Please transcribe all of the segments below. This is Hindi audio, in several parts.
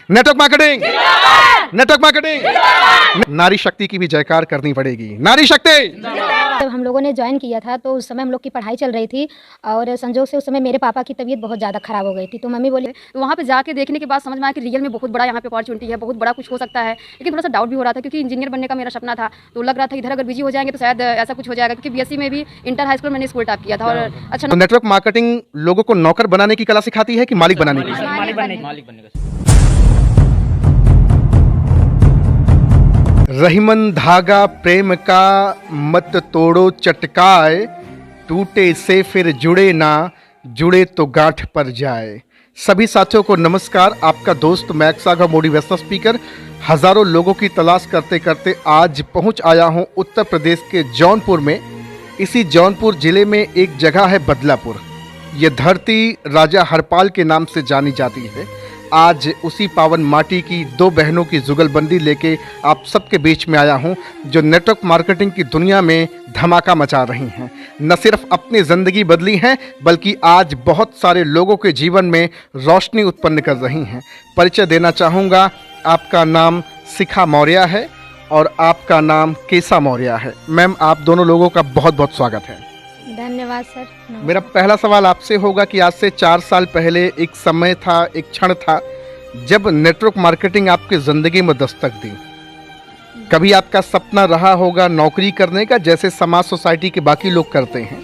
नेटवर्क मार्केटिंग, नेटवर्क मार्केटिंग, नारी शक्ति की भी जयकार करनी पड़ेगी। नारी शक्ति। जब हम लोगों ने ज्वाइन किया था तो उस समय हम लोग की पढ़ाई चल रही थी और संजोग से उस समय मेरे पापा की तबीयत बहुत ज़्यादा ख़राब हो गई थी। तो मम्मी बोली, तो वहाँ पे जाके देखने के बाद समझ में आया कि रियल में बहुत बड़ा यहाँ पे अपॉर्चुनिटी है, बहुत बड़ा कुछ हो सकता है। लेकिन थोड़ा सा डाउट भी हो रहा था क्योंकि इंजीनियर बनने का मेरा सपना था। तो लग रहा था इधर अगर बिजी हो जाएंगे तो शायद ऐसा कुछ हो जाएगा, क्योंकि बीएससी में भी इंटर हाई स्कूल मैंने स्कूल टॉप किया था। और अच्छा, तो नेटवर्क मार्केटिंग लोगों को नौकर बनाने की कला सिखाती है कि मालिक बनाने की? मालिक बनने का। रहीमन धागा प्रेम का मत तोड़ो चटकाए, टूटे से फिर जुड़े ना, जुड़े तो गांठ पर जाए। सभी साथियों को नमस्कार। आपका दोस्त मैक्स सागा मोटिवेशनल स्पीकर हजारों लोगों की तलाश करते करते आज पहुंच आया हूं उत्तर प्रदेश के जौनपुर में। इसी जौनपुर जिले में एक जगह है बदलापुर। ये धरती राजा हरपाल के नाम से जानी जाती है। आज उसी पावन माटी की दो बहनों की जुगलबंदी लेके आप सबके बीच में आया हूं, जो नेटवर्क मार्केटिंग की दुनिया में धमाका मचा रही हैं। न सिर्फ अपनी ज़िंदगी बदली हैं, बल्कि आज बहुत सारे लोगों के जीवन में रोशनी उत्पन्न कर रही हैं। परिचय देना चाहूँगा, आपका नाम शिखा मौर्य है और आपका नाम केसा मौर्य है। मैम, आप दोनों लोगों का बहुत बहुत स्वागत है। धन्यवाद सर। मेरा पहला सवाल आपसे होगा कि आज से 4 साल पहले एक समय था, एक क्षण था जब नेटवर्क मार्केटिंग आपकी ज़िंदगी में दस्तक दी। कभी आपका सपना रहा होगा नौकरी करने का, जैसे समाज सोसाइटी के बाकी लोग करते हैं?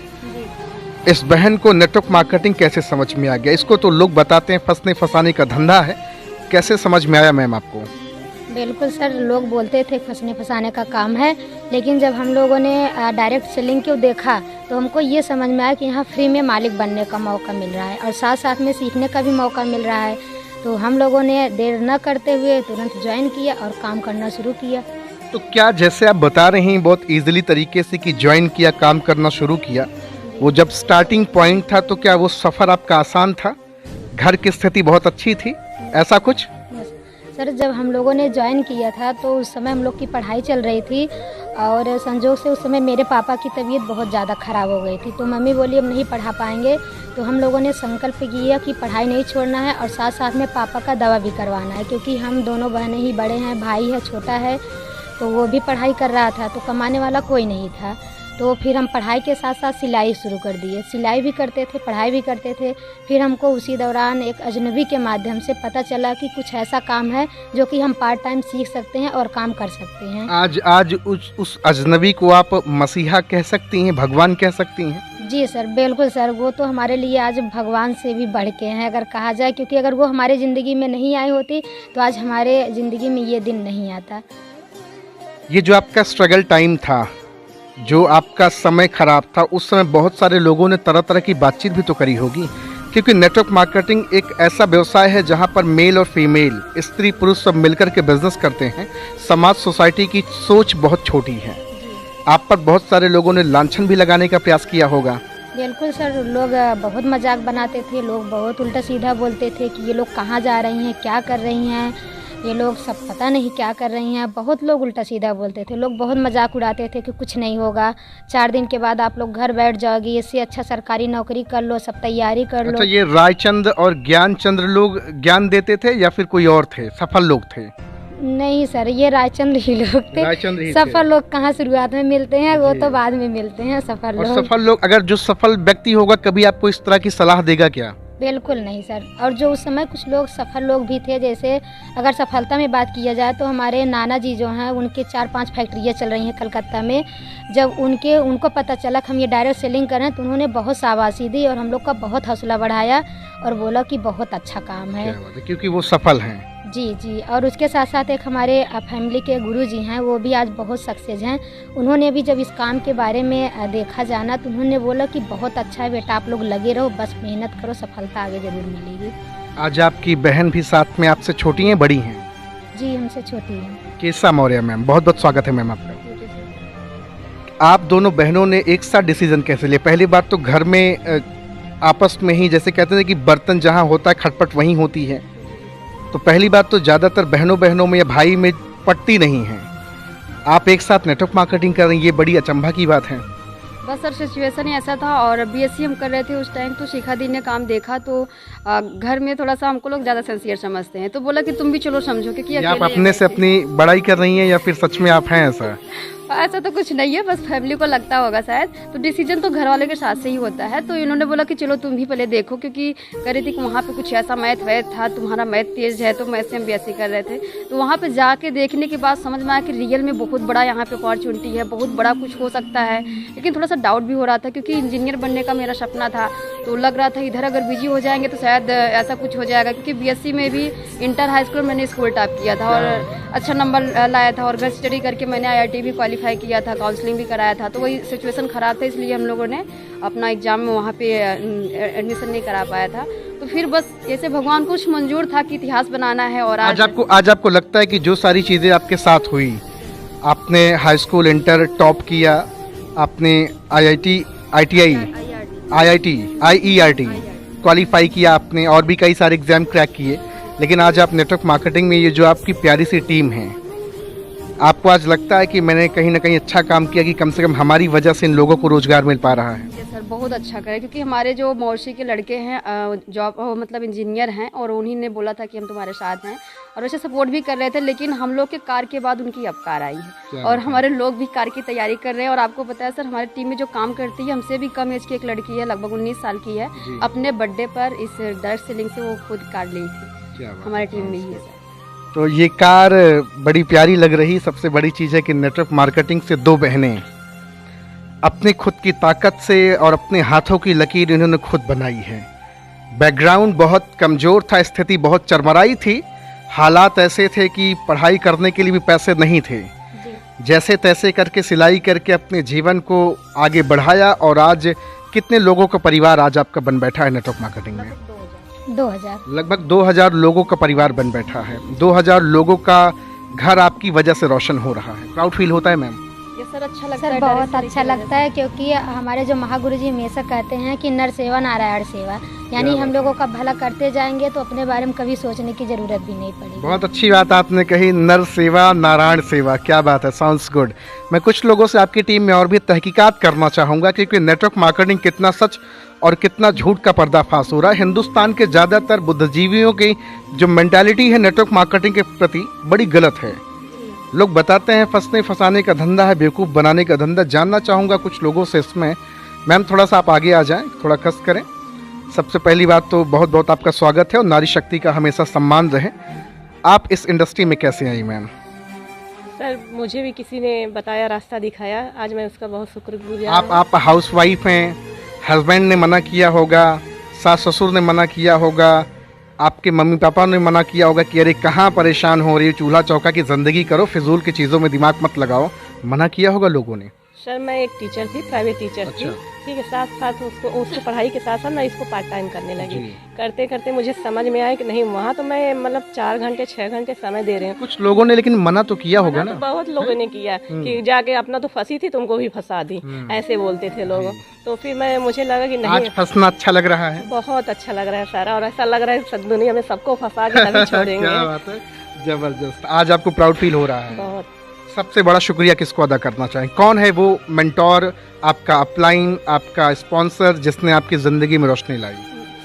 इस बहन को नेटवर्क मार्केटिंग कैसे समझ में आ गया? इसको तो लोग बताते हैं फंसने फंसाने का धंधा है, कैसे समझ में आया मैम आपको? बिल्कुल सर, लोग बोलते थे फंसने फंसाने का काम है, लेकिन जब हम लोगों ने डायरेक्ट सेलिंग को देखा तो हमको ये समझ में आया कि यहाँ फ्री में मालिक बनने का मौका मिल रहा है और साथ साथ में सीखने का भी मौका मिल रहा है। तो हम लोगों ने देर न करते हुए तुरंत ज्वाइन किया और काम करना शुरू किया। तो क्या जैसे आप बता रहे हैं बहुत ईजिली तरीके से कि ज्वाइन किया, काम करना शुरू किया, वो जब स्टार्टिंग पॉइंट था तो क्या वो सफ़र आपका आसान था? घर की स्थिति बहुत अच्छी थी, ऐसा कुछ? सर, जब हम लोगों ने ज्वाइन किया था तो उस समय हम लोग की पढ़ाई चल रही थी और संजोग से उस समय मेरे पापा की तबीयत बहुत ज़्यादा ख़राब हो गई थी। तो मम्मी बोली अब नहीं पढ़ा पाएंगे, तो हम लोगों ने संकल्प किया कि पढ़ाई नहीं छोड़ना है और साथ साथ में पापा का दवा भी करवाना है, क्योंकि हम दोनों बहनें ही बड़े हैं, भाई है छोटा है, तो वो भी पढ़ाई कर रहा था, तो कमाने वाला कोई नहीं था। तो फिर हम पढ़ाई के साथ साथ सिलाई शुरू कर दिए। सिलाई भी करते थे, पढ़ाई भी करते थे। फिर हमको उसी दौरान एक अजनबी के माध्यम से पता चला कि कुछ ऐसा काम है जो कि हम पार्ट टाइम सीख सकते हैं और काम कर सकते हैं। आज उस अजनबी को आप मसीहा कह सकती हैं, भगवान कह सकती हैं? जी सर, बिल्कुल सर, वो तो हमारे लिए आज भगवान से भी बढ़ के हैं अगर कहा जाए, क्योंकि अगर वो हमारे ज़िंदगी में नहीं आई होती तो आज हमारे ज़िंदगी में ये दिन नहीं आता। ये जो आपका स्ट्रगल टाइम था, जो आपका समय खराब था, उस समय बहुत सारे लोगों ने तरह तरह की बातचीत भी तो करी होगी, क्योंकि नेटवर्क मार्केटिंग एक ऐसा व्यवसाय है जहां पर मेल और फीमेल, स्त्री पुरुष सब मिलकर के बिजनेस करते हैं। समाज सोसाइटी की सोच बहुत छोटी है। आप पर बहुत सारे लोगों ने लांछन भी लगाने का प्रयास किया होगा। बिल्कुल सर, लोग बहुत मजाक बनाते थे, लोग बहुत उल्टा सीधा बोलते थे कि ये लोग कहाँ जा रही हैं, क्या कर रही हैं, ये लोग सब पता नहीं क्या कर रही हैं। बहुत लोग उल्टा सीधा बोलते थे, लोग बहुत मजाक उड़ाते थे कि कुछ नहीं होगा, 4 दिन के बाद आप लोग घर बैठ जाओगी, इससे अच्छा सरकारी नौकरी कर लो, सब तैयारी कर लो। अच्छा, ये रायचंद और ज्ञानचंद्र लोग ज्ञान देते थे या फिर कोई और थे, सफल लोग थे? नहीं सर, ये रायचंद्र ही लोग थे। रायचंद्र ही सफल लोग कहाँ शुरुआत में मिलते हैं, वो तो बाद में मिलते हैं सफल और लोग। सफल लोग, अगर जो सफल व्यक्ति होगा कभी आपको इस तरह की सलाह देगा क्या? बिल्कुल नहीं सर। और जो उस समय कुछ लोग सफल लोग भी थे, जैसे अगर सफलता में बात किया जाए तो हमारे नाना जी जो हैं उनके 4-5 फैक्ट्रियाँ चल रही हैं कलकत्ता में। जब उनको पता चला कि हम ये डायरेक्ट सेलिंग करें तो उन्होंने बहुत शाबाशी दी और हम लोग का बहुत हौसला बढ़ाया और बोला कि बहुत अच्छा काम है। क्योंकि वो सफल हैं। जी जी। और उसके साथ साथ एक हमारे फैमिली के गुरुजी हैं, वो भी आज बहुत सक्सेस हैं। उन्होंने भी जब इस काम के बारे में देखा जाना तो उन्होंने बोला कि बहुत अच्छा है बेटा, आप लोग लगे रहो, बस मेहनत करो, सफलता आगे जरूर मिलेगी। आज आपकी बहन भी साथ में आपसे छोटी हैं, बड़ी हैं? जी, हमसे छोटी हैं। केसा मौर्य मैम, बहुत बहुत स्वागत है मैम आपका। आप दोनों बहनों ने एक साथ डिसीजन कैसे लिया? पहली बात तो घर में आपस में ही, जैसे कहते हैं कि बर्तन जहाँ होता है खटपट वहीं होती है, तो पहली बात तो ज़्यादातर बहनों में या भाई में पटती नहीं है। आप एक साथ नेटवर्क मार्केटिंग कर रहे हैं, ये बड़ी अचंभा की बात है। बस सर सिचुएशन ही ऐसा था और बीएससी हम कर रहे थे उस टाइम। तो शिखा दी ने काम देखा तो घर में थोड़ा सा हमको लोग ज़्यादा सिंसियर समझते हैं, तो बोला कि तुम भी चलो समझो, क्योंकि या आप अकेले अपने से अपनी बड़ाई कर रही हैं या फिर सच में आप हैं ऐसा? ऐसा तो कुछ नहीं है, बस फैमिली को लगता होगा शायद। तो डिसीजन तो घर वाले के साथ से ही होता है। तो इन्होंने बोला कि चलो तुम भी पहले देखो, क्योंकि कह रही थी कि वहाँ पे कुछ ऐसा मैथ वैथ था, तुम्हारा मैथ तेज है, तो मैथ से हम बीएससी कर रहे थे। तो वहाँ पे जाके देखने के बाद समझ में आया कि रियल में बहुत बड़ा यहाँ पे अपॉर्चुनिटी है, बहुत बड़ा कुछ हो सकता है। लेकिन थोड़ा सा डाउट भी हो रहा था, क्योंकि इंजीनियर बनने का मेरा सपना था। तो लग रहा था इधर अगर बिजी हो जाएंगे तो शायद ऐसा कुछ हो जाएगा, क्योंकि बीएससी में भी इंटर हाई स्कूल मैंने स्कूल टॉप किया था और अच्छा नंबर लाया था, और घर स्टडी करके मैंने आईआईटी भी क्वालिफाई किया था, काउंसलिंग भी कराया था। तो वही सिचुएशन ख़राब था, इसलिए हम लोगों ने अपना एग्ज़ाम में वहाँ पे एडमिशन नहीं करा पाया था। तो फिर बस ऐसे भगवान को कुछ मंजूर था कि इतिहास बनाना है। और आज आपको लगता है कि जो सारी चीज़ें आपके साथ हुई, आपने हाई स्कूल इंटर टॉप किया, आपने आईआईटी आईईआरटी क्वालिफाई किया आपने, और भी कई सारे एग्जाम क्रैक किए, लेकिन आज आप नेटवर्क मार्केटिंग में ये जो आपकी प्यारी सी टीम है, आपको आज लगता है कि मैंने कहीं ना कहीं अच्छा काम किया कि कम से कम हमारी वजह से इन लोगों को रोजगार मिल पा रहा है? सर बहुत अच्छा करे, क्योंकि हमारे जो मौसी के लड़के हैं जॉब मतलब इंजीनियर हैं, और उन्हीं ने बोला था कि हम तुम्हारे साथ हैं, और वैसे सपोर्ट भी कर रहे थे। लेकिन हम लोग के कार के बाद उनकी अब कार आई है, और हमारे लोग भी कार की तैयारी कर रहे हैं। और आपको पता है सर, हमारी टीम में जो काम करती है हमसे भी कम एज की एक लड़की है, लगभग 19 साल की है। अपने बर्थडे पर इस डायरेक्ट सेलिंग से वो खुद कार ली थी, हमारी टीम में ही है सर। तो ये कार बड़ी प्यारी लग रही। सबसे बड़ी चीज़ है कि नेटवर्क मार्केटिंग से दो बहनें अपने खुद की ताकत से और अपने हाथों की लकीर इन्होंने खुद बनाई है। बैकग्राउंड बहुत कमज़ोर था, स्थिति बहुत चरमराई थी, हालात ऐसे थे कि पढ़ाई करने के लिए भी पैसे नहीं थे। जैसे तैसे करके सिलाई करके अपने जीवन को आगे बढ़ाया, और आज कितने लोगों का परिवार आज आपका बन बैठा है नेटवर्क मार्केटिंग में? 2000 लगभग 2000 लोगों का परिवार बन बैठा है। 2000 लोगों का घर आपकी वजह से रोशन हो रहा है। प्राउड फील होता है मैम? ये सर अच्छा लगता सर है, बहुत अच्छा लगता है, क्योंकि हमारे जो महागुरु जी हमेशा कहते हैं कि नर सेवा नारायण सेवा, यानी हम लोगों का भला करते जाएंगे तो अपने बारे में कभी सोचने की जरूरत भी नहीं पड़ेगी। बहुत अच्छी बात आपने कही, नर सेवा नारायण सेवा, क्या बात है, साउंड्स गुड। मैं कुछ लोगों से आपकी टीम में और भी तहकीकात करना चाहूँगा, क्योंकि नेटवर्क मार्केटिंग कितना सच और कितना झूठ का पर्दाफाश हो रहा है। हिंदुस्तान के ज़्यादातर बुद्धिजीवियों की जो मेंटालिटी है नेटवर्क मार्केटिंग के प्रति बड़ी गलत है। लोग बताते हैं फंसने फंसाने का धंधा है, बेवकूफ़ बनाने का धंधा। जानना चाहूँगा कुछ लोगों से इसमें। मैम थोड़ा सा आप आगे आ जाएं, थोड़ा कस करें। सबसे पहली बात तो बहुत बहुत आपका स्वागत है और नारी शक्ति का हमेशा सम्मान रहे। आप इस इंडस्ट्री में कैसे आई मैम? सर मुझे भी किसी ने बताया, रास्ता दिखाया, आज मैं उसका बहुत शुक्रगुजार। आप हाउस वाइफ हैं, हस्बैंड ने मना किया होगा, सास ससुर ने मना किया होगा, आपके मम्मी पापा ने मना किया होगा कि अरे कहाँ परेशान हो रही है, चूल्हा चौका की ज़िंदगी करो, फिजूल की चीज़ों में दिमाग मत लगाओ, मना किया होगा लोगों ने? सर मैं एक टीचर थी, प्राइवेट टीचर थी, ठीक है। साथ साथ उसको पढ़ाई के साथ साथ मैं इसको पार्ट टाइम करने लगी। करते करते मुझे समझ में आया कि नहीं, वहाँ तो मैं मतलब 4 घंटे 6 घंटे समय दे रही हूँ। कुछ लोगों ने लेकिन मना तो किया होगा ना? तो बहुत लोगों ने किया कि जाके अपना तो फंसी थी, तुमको भी फंसा दी, ऐसे बोलते थे लोग। तो फिर मुझे लगा कि नहीं, आज फंसना अच्छा लग रहा है? बहुत अच्छा लग रहा है सर, और ऐसा लग रहा है सब दुनिया में सबको फंसा के तभी छोड़ेंगे। क्या बात है, जबरदस्त। आज आपको प्राउड फील हो रहा है? बहुत। सबसे बड़ा शुक्रिया किसको अदा करना चाहें? कौन है वो मेंटोर, आपका अपलाइन, आपका स्पॉन्सर जिसने आपकी ज़िंदगी में रोशनी लाई?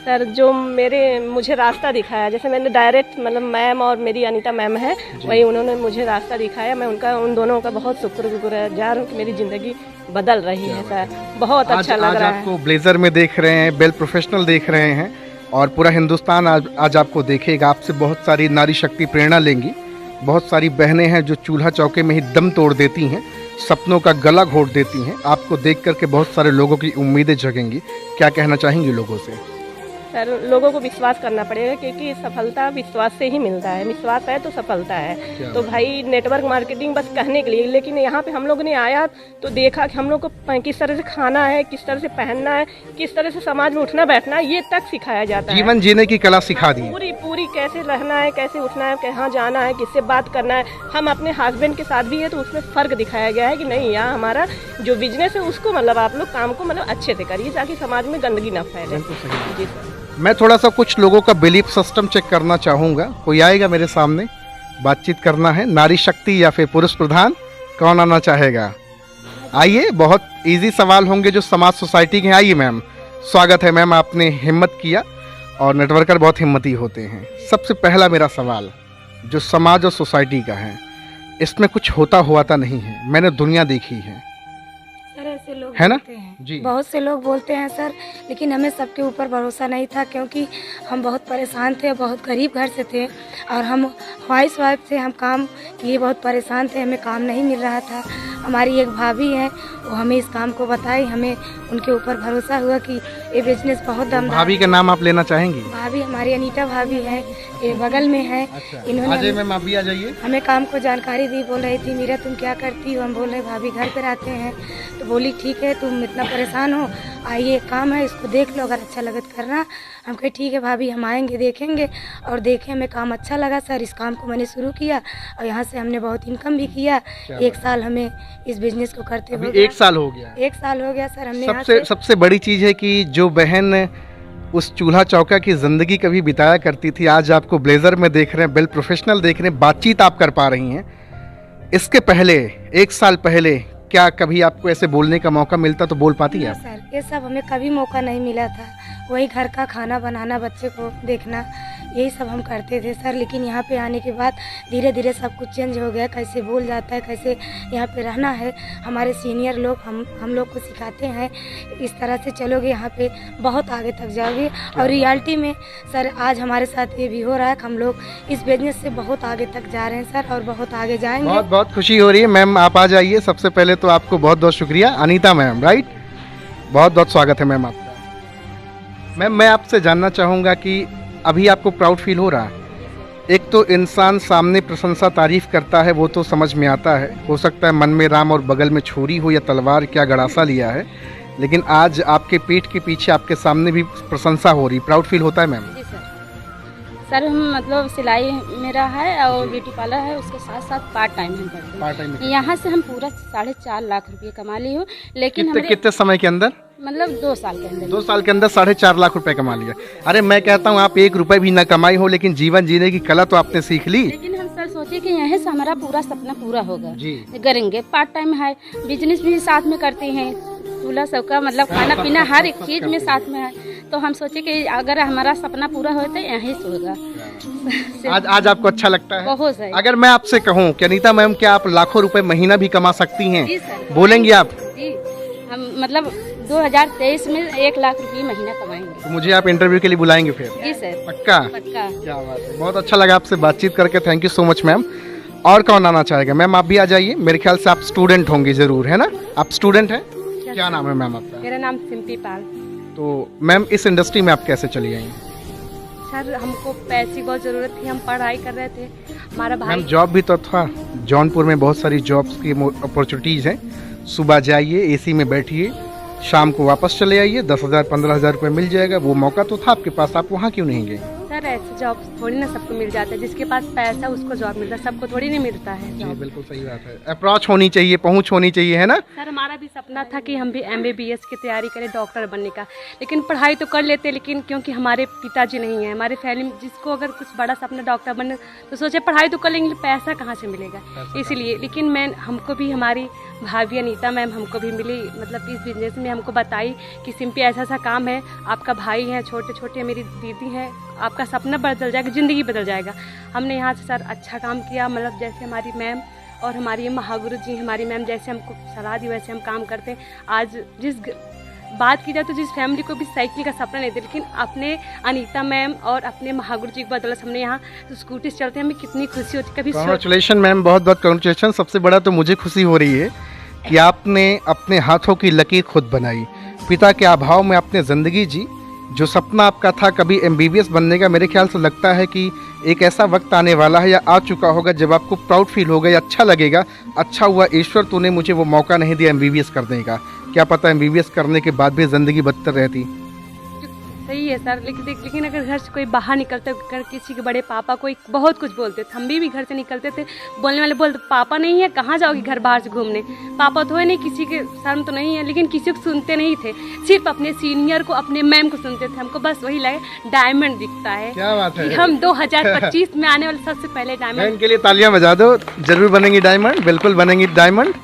सर जो मुझे रास्ता दिखाया, जैसे मैंने डायरेक्ट मतलब मैम और मेरी अनीता मैम है, वही उन्होंने मुझे रास्ता दिखाया। मैं उन दोनों का बहुत शुक्रगुजार हूँ कि मेरी ज़िंदगी बदल रही है सर, बहुत अच्छा लग रहा है। आपको ब्लेजर में देख रहे हैं, वेल प्रोफेशनल देख रहे हैं, और पूरा हिंदुस्तान आज आपको देखेगा। आपसे बहुत सारी नारी शक्ति प्रेरणा लेंगी। बहुत सारी बहनें हैं जो चूल्हा चौके में ही दम तोड़ देती हैं, सपनों का गला घोट देती हैं। आपको देख करके बहुत सारे लोगों की उम्मीदें जगेंगी। क्या कहना चाहेंगी लोगों से? सर लोगों को विश्वास करना पड़ेगा, क्योंकि सफलता विश्वास से ही मिलता है। विश्वास है तो सफलता है। तो भाई नेटवर्क मार्केटिंग बस कहने के लिए, लेकिन यहाँ पे हम लोगों ने आया तो देखा कि हम लोग को किस तरह से खाना है, किस तरह से पहनना है, किस तरह से समाज में उठना बैठना है, ये तक सिखाया जाता है। जीवन जीने की कला सिखा दी। पूरी कैसे रहना है, कैसे उठना है, कहाँ जाना है, किससे बात करना है। हम अपने हस्बैंड के साथ भी है तो उसमें फ़र्क दिखाया गया है कि नहीं, यहाँ हमारा जो बिजनेस है उसको मतलब आप लोग काम को मतलब अच्छे से करिए, ताकि समाज में गंदगी ना फैले। जी सर। मैं थोड़ा सा कुछ लोगों का बिलीफ सिस्टम चेक करना चाहूँगा। कोई आएगा मेरे सामने? बातचीत करना है। नारी शक्ति या फिर पुरुष प्रधान, कौन आना चाहेगा? आइए, बहुत इजी सवाल होंगे जो समाज सोसाइटी के हैं। आइए मैम, स्वागत है मैम, आपने हिम्मत किया और नेटवर्कर बहुत हिम्मती होते हैं। सबसे पहला मेरा सवाल जो समाज और सोसाइटी का है, इसमें कुछ होता हुआ तो नहीं है, मैंने दुनिया देखी है, सर ऐसे लोग है ना? बोलते हैं जी। बहुत से लोग बोलते हैं सर, लेकिन हमें सबके ऊपर भरोसा नहीं था क्योंकि हम बहुत परेशान थे, बहुत गरीब घर से थे और हम हाउस वाइफ थे। हम काम किए बहुत परेशान थे, हमें काम नहीं मिल रहा था। हमारी एक भाभी है, वो हमें इस काम को बताई, हमें उनके ऊपर भरोसा हुआ कि ये बिजनेस बहुत दमदार भाभी का नाम आप लेना चाहेंगी? भाभी हमारी अनीता भाभी है, ये बगल में है। इन्होंने मैम आप भी आ जाइए। हमें काम को जानकारी दी, बोल रही थी मीरा तुम क्या करती हो? हम बोल रहे भाभी घर पर आते हैं। तो बोली ठीक है, तुम इतना परेशान हो, आइए एक काम है इसको देख लो, अगर अच्छा लगे तो करना। हम कहे ठीक है भाभी, हम आएंगे देखेंगे। और देखे हमें काम अच्छा लगा सर, इस काम को मैंने शुरू किया और यहाँ से हमने बहुत इनकम भी किया। एक साल हमें इस बिजनेस को करते हुए एक साल हो गया। एक साल हो गया सर। हमने यहाँ सबसे बड़ी चीज़ है कि जो बहन उस चूल्हा चौका की ज़िंदगी कभी बिताया करती थी, आज आपको ब्लेजर में देख रहे हैं, वेल प्रोफेशनल देख रहे हैं, बातचीत आप कर पा रही हैं। इसके पहले, एक साल पहले, क्या कभी आपको ऐसे बोलने का मौका मिलता तो बोल पाती है? सर ये सब हमें कभी मौका नहीं मिला था। वही घर का खाना बनाना, बच्चे को देखना, यही सब हम करते थे सर। लेकिन यहाँ पे आने के बाद धीरे धीरे सब कुछ चेंज हो गया, कैसे बोल जाता है, कैसे यहाँ पे रहना है। हमारे सीनियर लोग हम लोग को सिखाते हैं, इस तरह से चलोगे यहाँ पे बहुत आगे तक जाओगे। और रियलिटी में सर आज हमारे साथ ये भी हो रहा है कि हम लोग इस बिजनेस से बहुत आगे तक जा रहे हैं सर, और बहुत आगे जाएंगे। बहुत बहुत खुशी हो रही है मैम, आप आ जाइए। सबसे पहले तो आपको बहुत बहुत शुक्रिया, अनीता मैम, राइट? बहुत बहुत स्वागत है मैम आपका। मैम मैं आपसे जानना चाहूँगा कि अभी आपको प्राउड फील हो रहा है? एक तो इंसान सामने प्रशंसा तारीफ करता है, वो तो समझ में आता है, हो सकता है मन में राम और बगल में छुरी हो या तलवार, क्या गड़ासा लिया है, लेकिन आज आपके पीठ के पीछे आपके सामने भी प्रशंसा हो रही, प्राउड फील होता है मैम? जी सर, हम मतलब सिलाई मेरा है और ब्यूटी पार्लर है, उसके साथ साथ पार्ट टाइम हम करते हैं। पार्ट टाइम में यहाँ से हम पूरा 4.5 लाख रुपये कमा ली हूँ, लेकिन कितने समय के अंदर? मतलब 2 साल के अंदर। 2 साल के अंदर 4.5 लाख रुपए कमा लिया। अरे मैं कहता हूँ आप 1 रुपए भी ना कमाई हो, लेकिन जीवन जीने की कला तो आपने सीख ली। लेकिन हम सर सोचे कि यहाँ से हमारा पूरा सपना पूरा होगा जी। करेंगे। पार्ट टाइम है, बिजनेस भी साथ में करते हैं, चूल्हा सबका मतलब खाना पीना हर एक चीज में साथ में है। तो हम सोचे कि अगर हमारा सपना पूरा हो तो यहीं से होगा। आज आपको अच्छा लगता है? बहुत सही। अगर मैं आपसे कहूँ कि अनीता मैम क्या आप लाखों रुपए महीना भी कमा सकती हैं, जी सर। बोलेंगी आप? जी, हम मतलब 2023 में 1 लाख रुपये महीना कमाएंगे। तो मुझे आप इंटरव्यू के लिए बुलाएंगे फिर? जी सर, पक्का? पक्का। क्या बात है, बहुत अच्छा लगा आपसे बातचीत करके, thank you so much ma'am. और कौन आना चाहेगा? मैम आप भी आ जाइए, मेरे ख्याल से आप स्टूडेंट होंगे जरूर, है ना? आप स्टूडेंट हैं? क्या नाम है मैम आपका? मेरा नाम सिंपी पाल। तो मैम इस इंडस्ट्री में आप कैसे चली आई? सर हमको पैसे की बहुत ज़रूरत थी, हम पढ़ाई कर रहे थे। हमारा मैम भाई जॉब भी तो था, जौनपुर में बहुत सारी जॉब्स की अपॉर्चुनिटीज़ हैं। सुबह जाइए, एसी में बैठिए, शाम को वापस चले आइए, 10,000 15,000 रुपये मिल जाएगा। वो मौका तो था आपके पास, आप वहाँ क्यों नहीं गए? सर ऐसे जॉब थोड़ी ना सबको मिल जाता है, जिसके पास पैसा उसको जॉब मिलता है, सबको थोड़ी नहीं मिलता है जी जॉब। बिल्कुल सही बात है, अप्रोच होनी चाहिए, पहुँच होनी चाहिए, है ना? सर हमारा भी सपना था कि हम भी MBBS की तैयारी करें, डॉक्टर बनने का। लेकिन पढ़ाई तो कर लेते, लेकिन क्योंकि हमारे पिताजी नहीं हैं, हमारे फैमिली में जिसको अगर कुछ बड़ा सपना डॉक्टर बनने, तो सोचे पढ़ाई तो कर लेंगे, पैसा कहाँ से मिलेगा, इसलिए। लेकिन हमको भी हमारी भाभी अनीता मैम हमको भी मिली, मतलब इस बिजनेस में हमको बताई कि सिंपली ऐसा सा काम है, आपका भाई है, छोटे छोटे मेरी दीदी हैं, आपका सपना बदल जाएगा, ज़िंदगी बदल जाएगा। हमने यहाँ से सर अच्छा काम किया, मतलब जैसे हमारी मैम और हमारी महागुरु जी हमारी मैम जैसे हमको सलाह दी वैसे हम काम करते हैं। आज बात की जाए तो जिस फैमिली को भी साइकिल का सपना नहीं था, लेकिन अपने अनीता मैम और अपने महागुरु जी की बदौलत हमने यहाँ तो स्कूटी चलते हैं, हमें कितनी खुशी होती। कभी कांग्रेचुलेशन मैम, बहुत बहुत कांग्रेचुलेशन। सबसे बड़ा तो मुझे खुशी हो रही है कि आपने अपने हाथों की लकीर खुद बनाई, पिता के अभाव में आपने ज़िंदगी जी। जो सपना आपका था कभी MBBS बनने का, मेरे ख्याल से लगता है कि एक ऐसा वक्त आने वाला है या आ चुका होगा जब आपको प्राउड फील होगा या अच्छा लगेगा, अच्छा हुआ ईश्वर तूने मुझे वो मौका नहीं दिया MBBS करने का। क्या पता MBBS करने के बाद भी ज़िंदगी बदतर रहती। सही है सर, लेकिन अगर घर से कोई बाहर निकलते, अगर किसी के बड़े पापा कोई बहुत कुछ बोलते थे, हम भी घर से निकलते थे, बोलने वाले बोलते पापा नहीं है, कहाँ जाओगी घर बाहर से घूमने, पापा तो है नहीं, किसी के शर्म तो नहीं है, लेकिन किसी को सुनते नहीं थे, सिर्फ अपने सीनियर को, अपने मैम को सुनते थे। हमको बस वही लगे डायमंड दिखता है। क्या बात है, हम 2025 में आने वाले सबसे पहले डायमंड। इनके लिए तालियां बजा दो, जरूर बनेंगी डायमंड, बिल्कुल बनेंगी डायमंड।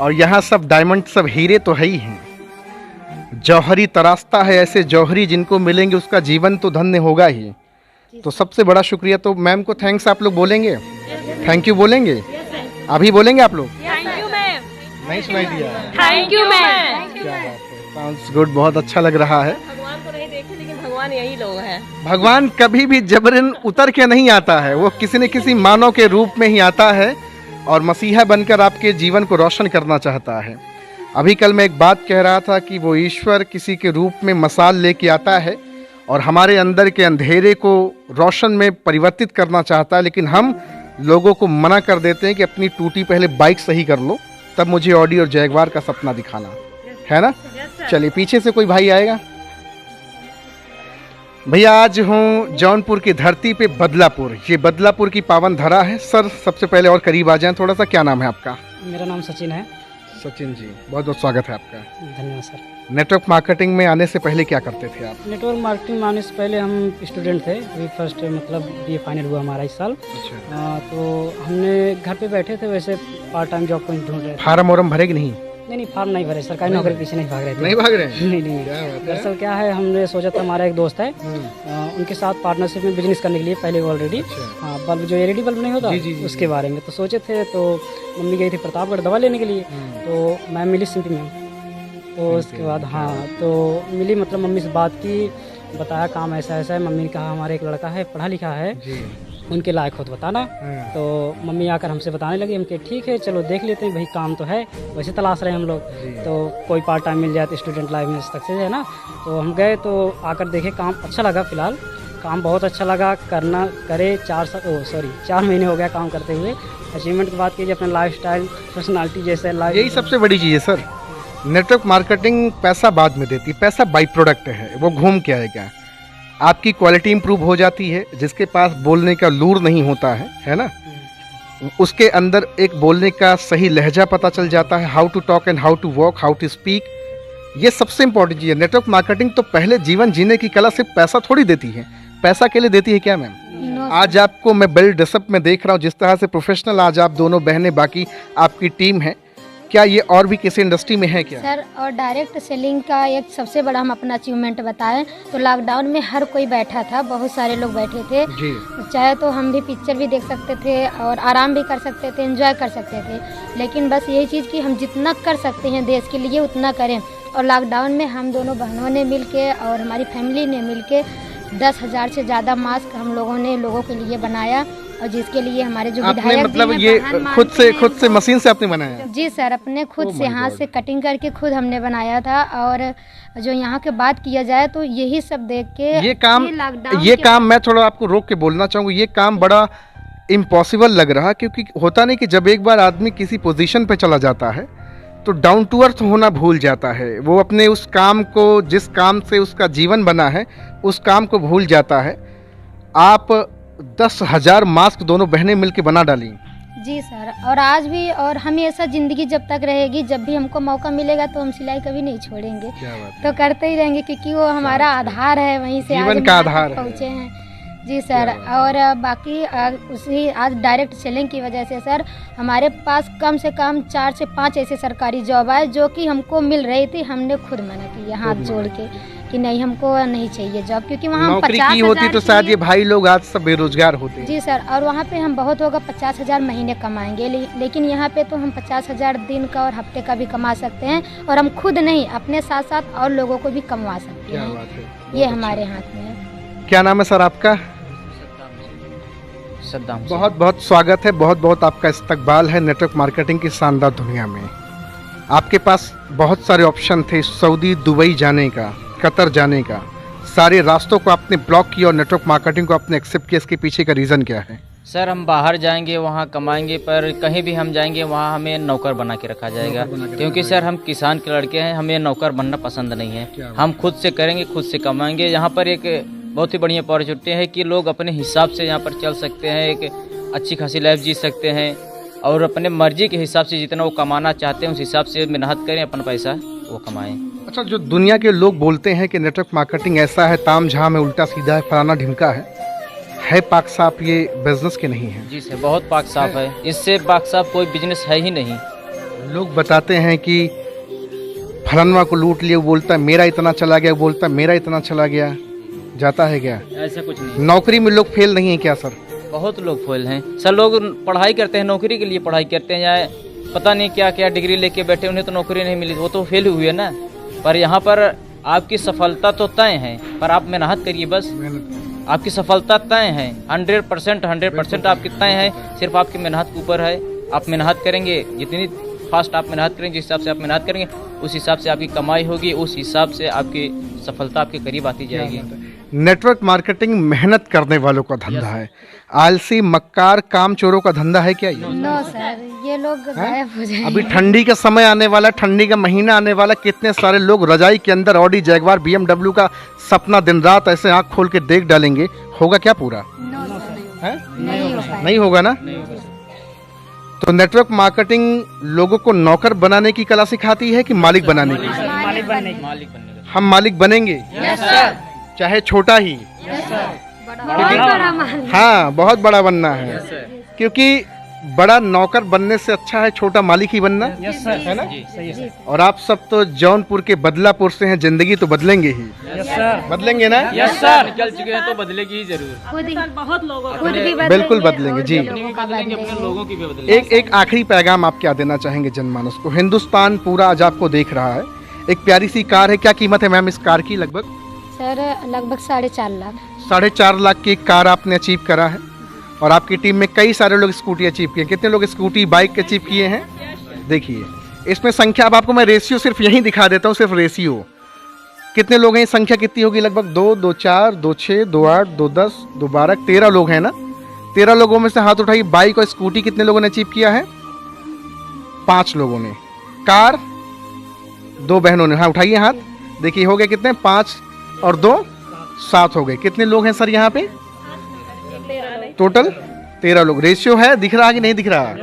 और यहाँ सब डायमंड, सब हीरे तो है ही हैं। जौहरी तराशता है ऐसे जौहरी, जिनको मिलेंगे उसका जीवन तो धन्य होगा ही। तो सबसे बड़ा शुक्रिया। तो मैम को थैंक्स आप लोग बोलेंगे? थैंक यू बोलेंगे? अभी बोलेंगे आप लोग? नहीं सुनाई दिया? Thank you ma'am. क्या बात है, साउंड्स गुड, बहुत अच्छा लग रहा है। भगवान को नहीं देखे लेकिन भगवान यही लोग हैं। भगवान कभी भी जबरन उतर के नहीं आता है, वो किसी न किसी मानव के रूप में ही आता है और मसीहा बनकर आपके जीवन को रोशन करना चाहता है। अभी कल मैं एक बात कह रहा था कि वो ईश्वर किसी के रूप में मसाल लेके आता है और हमारे अंदर के अंधेरे को रोशन में परिवर्तित करना चाहता है, लेकिन हम लोगों को मना कर देते हैं कि अपनी टूटी पहले बाइक सही कर लो, तब मुझे ऑडी और जैगवार का सपना दिखाना, है ना? चलिए पीछे से कोई भाई आएगा। भैया आज हूँ जौनपुर की धरती पे बदलापुर, ये बदलापुर की पावन धरा है। सर सबसे पहले और करीब आ जाएं थोड़ा सा, क्या नाम है आपका? मेरा नाम सचिन है। सचिन जी, बहुत बहुत स्वागत है आपका। धन्यवाद सर। नेटवर्क मार्केटिंग में आने से पहले क्या करते थे आप? नेटवर्क मार्केटिंग में आने से पहले हम स्टूडेंट थे, अभी फर्स्ट मतलब बीए फाइनल हुआ हमारा इस साल। अच्छा। तो हमने घर पे बैठे थे, वैसे पार्ट टाइम जॉब को ढूंढ रहे थे। फार्म वार्म भरे कि नहीं? नहीं फॉर्म नहीं भरे, सरकारी नौकरी के पीछे नहीं भाग रहे थे। नहीं भाग रहे हैं? नहीं। दरअसल क्या है, हमने सोचा था, हमारा एक दोस्त है उनके साथ पार्टनरशिप में बिजनेस करने के लिए पहले ऑलरेडी। हाँ, बल्ब जो एलईडी बल्ब नहीं होता उसके बारे में तो सोचे थे। तो मम्मी गई थी प्रतापगढ़ दवा लेने के लिए, तो मैम मिली सिंपी मैम। तो उसके बाद हाँ तो मिली, मतलब मम्मी से बात की, बताया काम ऐसा ऐसा है। मम्मी ने कहा हमारे एक लड़का है पढ़ा लिखा है, उनके लायक हो तो बताना। तो मम्मी आकर हमसे बताने लगी, हम कहे ठीक है चलो देख लेते हैं भाई, काम तो है वैसे तलाश रहे हैं हम लोग, तो कोई पार्ट टाइम मिल जाए तो स्टूडेंट लाइफ में सक्सेस है ना। तो हम गए तो आकर देखे, काम अच्छा लगा, फिलहाल काम बहुत अच्छा लगा। करना करे 4 महीने हो गया काम करते हुए। अचीवमेंट की बात कीजिए, अपना लाइफ स्टाइल पर्सनैलिटी जैसे लाइफ, यही सबसे बड़ी चीज़ है सर। नेटवर्क मार्केटिंग पैसा बाद में देती, पैसा बाई प्रोडक्ट है, वो घूम के आएगा। आपकी क्वालिटी इंप्रूव हो जाती है, जिसके पास बोलने का लूर नहीं होता है ना, उसके अंदर एक बोलने का सही लहजा पता चल जाता है। How to talk and how to walk, how to speak, ये सबसे इंपॉर्टेंट चीज़ है। नेटवर्क मार्केटिंग तो पहले जीवन जीने की कला सिर्फ पैसा थोड़ी देती है, पैसा के लिए देती है क्या मैम? आज आपको मैं बेल ड्रेसअप में देख रहा हूँ, जिस तरह से प्रोफेशनल आज आप दोनों बहनें, बाकी आपकी टीम है, क्या ये और भी किसी इंडस्ट्री में है क्या? सर, और डायरेक्ट सेलिंग का एक सबसे बड़ा हम अपना अचीवमेंट बताएं तो लॉकडाउन में हर कोई बैठा था, बहुत सारे लोग बैठे थे जी। चाहे तो हम भी पिक्चर भी देख सकते थे और आराम भी कर सकते थे, एंजॉय कर सकते थे, लेकिन बस यही चीज़ कि हम जितना कर सकते हैं देश के लिए उतना करें। और लॉकडाउन में हम दोनों बहनों ने मिल के और हमारी फैमिली ने मिल के 10,000 से ज़्यादा मास्क हम लोगों ने लोगों के लिए बनाया, और जिसके लिए हमारे जो आपने विधायक मतलब जी ये हैं, खुद से मशीन से आपने बनाया? जी सर, अपने खुद से हाथ से कटिंग करके खुद हमने बनाया था। और जो यहाँ के बात किया जाए तो यही सब देख के ये काम मैं थोड़ा आपको रोक के बोलना चाहूँगा, ये काम बड़ा इम्पॉसिबल लग रहा, क्योंकि होता नहीं कि जब एक बार आदमी किसी पोजीशन पे चला जाता है तो डाउन टू अर्थ होना भूल जाता है। वो अपने उस काम को, जिस काम से उसका जीवन बना है, उस काम को भूल जाता है। आप 10,000 मास्क दोनों बहनें मिलके बना डाली? जी सर, और आज भी और हमेशा ज़िंदगी जब तक रहेगी, जब भी हमको मौका मिलेगा तो हम सिलाई कभी नहीं छोड़ेंगे। क्या बात है? तो करते ही रहेंगे, क्योंकि वो हमारा आधार है, वहीं से जीवन आज का हम यहाँ आधार तक है। पहुँचे हैं। जी सर, और बाकी उसी आज डायरेक्ट सेलिंग की वजह से सर हमारे पास कम से कम 4 से 5 ऐसे सरकारी जॉब आए जो कि हमको मिल रही थी। हमने खुद मना किया हाथ जोड़ के कि नहीं, हमको नहीं चाहिए जॉब, क्योंकि वहाँ हम नौकरी 50,000 की होती तो शायद ये भाई लोग आज सब बेरोजगार होते। जी सर, और वहाँ पे हम बहुत होगा 50,000 महीने कमाएंगे, लेकिन यहाँ पे तो हम 50,000 दिन का और हफ्ते का भी कमा सकते हैं, और हम खुद नहीं अपने साथ साथ और लोगों को भी कमवा सकते क्या हैं। बात है, ये हमारे हाथ में है। क्या नाम है सर आपका? सद्दाम। बहुत बहुत स्वागत है, बहुत बहुत आपका इस्तकबाल है नेटवर्क मार्केटिंग की शानदार दुनिया में। आपके पास बहुत सारे ऑप्शन थे, सऊदी, दुबई जाने का, कतर जाने का, सारे रास्तों को आपने ब्लॉक किया और नेटवर्क मार्केटिंग को आपने एक्सेप्ट किया। इसके पीछे का रीज़न क्या है? सर हम बाहर जाएंगे वहाँ कमाएंगे, पर कहीं भी हम जाएंगे वहाँ हमें नौकर बना के रखा जाएगा, क्योंकि सर हम किसान के लड़के हैं, हमें नौकर बनना पसंद नहीं है। हम खुद से करेंगे, खुद से कमाएंगे। यहाँ पर एक बहुत ही बढ़िया अपॉर्चुनिटी है कि लोग अपने हिसाब से यहाँ पर चल सकते हैं, एक अच्छी खासी लाइफ जी सकते हैं, और अपने मर्जी के हिसाब से जितना वो कमाना चाहते हैं उस हिसाब से मेहनत करें, अपना पैसा वो कमाएं। अच्छा, जो दुनिया के लोग बोलते हैं कि नेटवर्क मार्केटिंग ऐसा है, ताम झाम है, उल्टा सीधा है, फलाना ढिमका है पाक साफ, ये बिजनेस के नहीं है? जी सर, बहुत पाक साफ है, इससे पाक साफ कोई बिजनेस है ही नहीं। लोग बताते हैं कि फलानवा को लूट लिए, वो बोलता है मेरा इतना चला गया, वो बोलता है मेरा इतना चला गया, जाता है क्या? ऐसा कुछ नहीं। नौकरी में लोग फेल नहीं है क्या सर? बहुत लोग फेल हैं सर। लोग पढ़ाई करते हैं, नौकरी के लिए पढ़ाई करते हैं, या पता नहीं क्या क्या डिग्री लेके बैठे, उन्हें तो नौकरी नहीं मिली, वो तो फेल हुए ना। पर यहाँ पर आपकी सफलता तो तय है, पर आप मेहनत करिए बस। आपकी सफलता तय है, 100% आपकी तय है, सिर्फ आपकी मेहनत के ऊपर है। आप मेहनत करेंगे, जितनी फास्ट आप मेहनत करेंगे, जिस हिसाब से आप मेहनत करेंगे उस हिसाब से आपकी कमाई होगी, उस हिसाब से आपकी सफलता आपके करीब आती जाएगी। नेटवर्क मार्केटिंग मेहनत करने वालों का धंधा है, आलसी मक्कार काम चोरों का धंधा है क्या ये? नो सर, ये लोग गायब हो जाएंगे। अभी ठंडी का समय आने वाला, ठंडी का महीना आने वाला, कितने सारे लोग रजाई के अंदर ऑडी जैगवार BMW का सपना दिन रात ऐसे आंख खोल के देख डालेंगे, होगा क्या पूरा? नहीं होगा ना। तो नेटवर्क मार्केटिंग लोगों को नौकर बनाने की कला सिखाती है कि मालिक बनाने की? मालिक बनने की। हम मालिक बनेंगे, चाहे छोटा ही। हाँ, बहुत बड़ा बनना है, क्योंकि बड़ा नौकर बनने से अच्छा है छोटा मालिक ही बनना, है ना? और आप सब तो जौनपुर के बदलापुर से हैं, जिंदगी तो बदलेंगे ही। बदलेंगे ना? निकल चुके हैं तो बदलेगी ही जरूर, बहुत लोगों खुद भी बिल्कुल बदलेंगे जी। अपने लोगों की भी बदलेगी। एक आखिरी पैगाम आप क्या देना चाहेंगे जनमानस को? हिंदुस्तान पूरा आज आपको देख रहा है, एक प्यारी सी कार है, क्या कीमत है मैम इस कार की? लगभग सर लगभग 4.5 लाख। 4.5 लाख की कार आपने अचीव करा है, और आपकी टीम में कई सारे लोग स्कूटी अचीव किए। कितने लोग स्कूटी बाइक अचीव किए हैं? देखिए इसमें संख्या, अब आपको मैं रेशियो सिर्फ यहीं दिखा देता हूँ, सिर्फ रेशियो कितने लोग हैं, संख्या कितनी होगी? लगभग 2, 2, 4, 2, 6, 2, 8, 2, 10, 2, 12, 13 लोग हैं ना। 13 लोगों में से हाथ उठाइए, बाइक और स्कूटी कितने लोगों ने अचीव किया है? 5 लोगों ने। कार 2 बहनों ने, हाँ उठाइए हाथ, देखिए हो गए कितने? 5 और 2 7 हो गए। कितने लोग हैं सर यहाँ पे टोटल? 13 लोग। रेशियो है, दिख रहा है कि नहीं दिख रहा?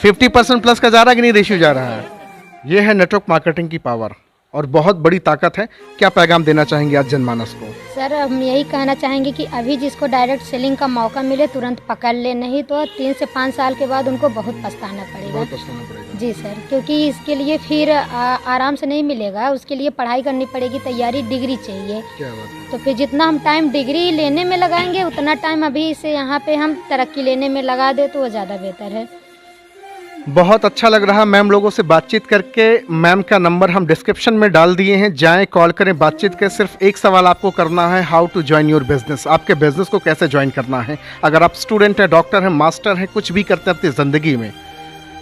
50% प्लस का जा रहा है कि नहीं रेशियो जा रहा है? ये है नेटवर्क मार्केटिंग की पावर, और बहुत बड़ी ताकत है। क्या पैगाम देना चाहेंगे आज जनमानस को? सर हम यही कहना चाहेंगे कि अभी जिसको डायरेक्ट सेलिंग का मौका मिले तुरंत पकड़ ले, नहीं तो 3 से 5 साल के बाद उनको बहुत पछताना पड़ेगा। जी सर, क्योंकि इसके लिए फिर आराम से नहीं मिलेगा, उसके लिए पढ़ाई करनी पड़ेगी, तैयारी, डिग्री चाहिए। क्या बात है? तो फिर जितना हम टाइम डिग्री लेने में लगाएंगे उतना टाइम अभी से यहाँ पे हम तरक्की लेने में लगा दे तो वो ज़्यादा बेहतर है। बहुत अच्छा लग रहा मैम लोगों से बातचीत करके। मैम का नंबर हम डिस्क्रिप्शन में डाल दिए हैं, जाएं कॉल करें, बातचीत करें। सिर्फ एक सवाल आपको करना है, how to join your business. आपके बिजनेस को कैसे ज्वाइन करना है? अगर आप स्टूडेंट हैं, डॉक्टर हैं, मास्टर हैं, कुछ भी करते हैं अपनी ज़िंदगी में,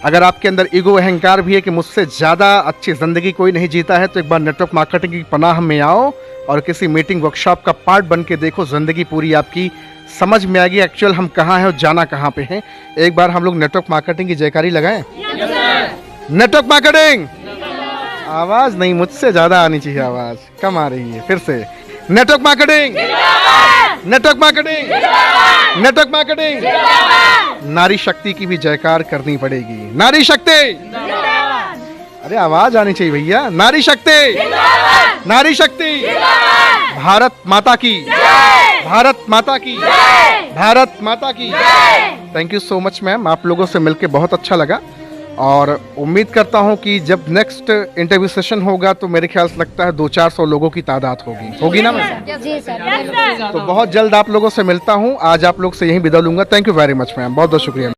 अगर आपके अंदर ईगो अहंकार भी है कि मुझसे ज़्यादा अच्छी ज़िंदगी कोई नहीं जीता है, तो एक बार नेटवर्क मार्केटिंग की पनाह में आओ और किसी मीटिंग वर्कशॉप का पार्ट बन के देखो, ज़िंदगी पूरी आपकी समझ में आएगी एक्चुअल हम कहाँ हैं और जाना कहाँ पे हैं। एक बार हम लोग नेटवर्क मार्केटिंग की जयकारी लगाएं। नेटवर्क मार्केटिंग, आवाज़ नहीं, मुझसे ज़्यादा आनी चाहिए, आवाज़ कम आ रही है। फिर से network marketing, network marketing, network marketing. नारी शक्ति की भी जयकार करनी पड़ेगी। नारी शक्ति, अरे आवाज आनी चाहिए भैया। नारी शक्ति, नारी शक्ति। भारत माता की, भारत माता की, भारत माता की। Thank you so much ma'am, आप लोगों से मिलके बहुत अच्छा लगा, और उम्मीद करता हूं कि जब नेक्स्ट इंटरव्यू सेशन होगा तो मेरे ख्याल से लगता है 200-400 लोगों की तादाद होगी ना मैम? जी सर। तो बहुत जल्द आप लोगों से मिलता हूं। आज आप लोग से यहीं विदा लूंगा। Thank you very much ma'am, बहुत बहुत शुक्रिया।